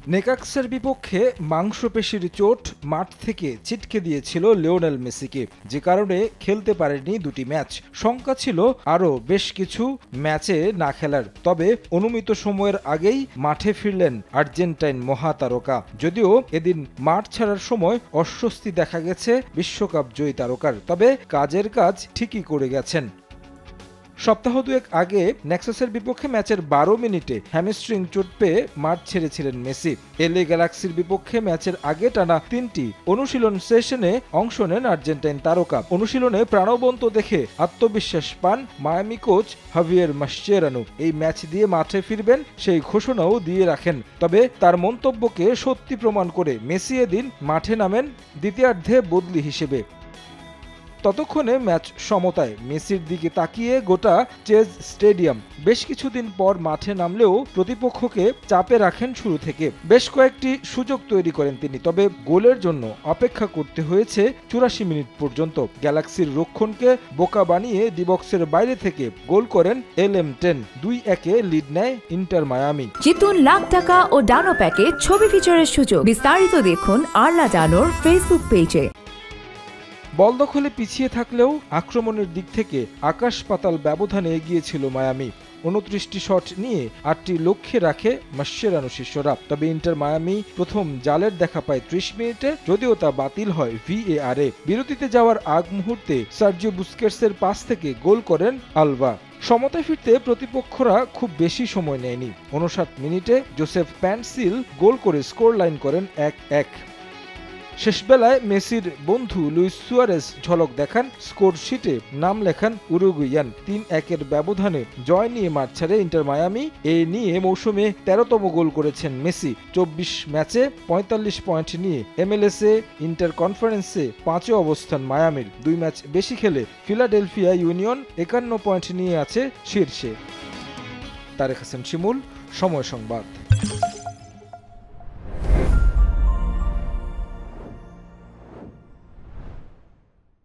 নেকাক্সের বিপক্ষে মাংসপেশির চোট মাঠ থেকে ছিটকে দিয়েছিল লিওনেল মেসিকে, যে কারণে খেলতে পারেনি দুটি ম্যাচ। শঙ্কা ছিল আরও বেশ কিছু ম্যাচে না খেলার, তবে অনুমিত সময়ের আগেই মাঠে ফিরলেন আর্জেন্টাইন মহাতারকা। যদিও এদিন মাঠ ছাড়ার সময় অস্বস্তি দেখা গেছে বিশ্বকাপ জয়ী তারকার, তবে কাজের কাজ ঠিকই করে গেছেন। সপ্তাহ দুয়েক আগে নেক্সাসের বিপক্ষে ম্যাচের 12 মিনিটে হ্যামস্ট্রিং চোট পেয়ে মাঠ ছেড়েছিলেন মেসি। এলএ গ্যালাক্সির বিপক্ষে ম্যাচের আগে টানা 3টি অনুশীলন সেশনে অংশ নেন আর্জেন্টাইন তারকা। অনুশীলনে প্রাণবন্ত দেখে আত্মবিশ্বাস পান মায়ামি কোচ হাভিয়ের মাসচেরানো। এই ম্যাচ দিয়ে মাঠে ফিরবেন সেই ঘোষণাও দিয়ে রাখেন। তবে তার মন্তব্যকে সত্যি প্রমাণ করে মেসি এদিন মাঠে নামেন দ্বিতীয়ার্ধে বদলি হিসেবে। ততক্ষণে ম্যাচ সমতায়। মেসির দিকে তাকিয়ে গোটা চেজ স্টেডিয়াম। বেশ কিছুদিন পর মাঠে নামলেও প্রতিপক্ষকে চাপে রাখেন শুরু থেকে। বেশ কয়েকটি সুযোগ তৈরি করেন তিনি, তবে গোলের জন্য অপেক্ষা করতে হয়েছে 84 মিনিট পর্যন্ত। গ্যালাক্সির রক্ষণকে বোকা বানিয়ে ডিবক্সের বাইরে থেকে গোল করেন LM10। 2-1 লিড নেয় ইন্টার মায়ামি। জিতুন লাখ টাকা ও ডানো প্যাকে ছবি ফিচারের সুযোগ। বিস্তারিত দেখুন আরলা ডানোর ফেসবুক পেজে। বল দখলে পিছিয়ে থাকলেও আক্রমণের দিক থেকে আকাশ পাতাল ব্যবধানে এগিয়েছিল মায়ামি। 29টি শট নিয়ে 8টি লক্ষ্যে রাখে মাসচেরানো শিষ্যরা। তবে ইন্টার মায়ামি প্রথম জালের দেখা পায় 30 মিনিটে, যদিও তা বাতিল হয় VAR-এ। বিরতিতে যাওয়ার আগ মুহূর্তে সার্জিও বুস্কেটসের পাস থেকে গোল করেন আলভা। সমতায় ফিরতে প্রতিপক্ষরা খুব বেশি সময় নেয়নি। 59 মিনিটে জোসেফ প্যান্সিল গোল করে স্কোর লাইন করেন 1-1। শেষবেলায় মেসির বন্ধু লুইস সুয়ারেজ ঝলক দেখান, স্কোর শিটে নাম লেখান উরুগুয়ান। 3-1 ব্যবধানে জয় নিয়ে মাঠ ছাড়ে ইন্টার মায়ামি। এ নিয়ে মৌসুমে 13তম গোল করেছেন মেসি। 24 ম্যাচে 45 পয়েন্ট নিয়ে MLS-এ ইন্টার কনফারেন্সে 5-এ অবস্থান মায়ামির। 2 ম্যাচ বেশি খেলে ফিলাডেলফিয়া ইউনিয়ন 51 পয়েন্ট নিয়ে আছে শীর্ষে। তারেক হাসান শিমুল, সময় সংবাদ।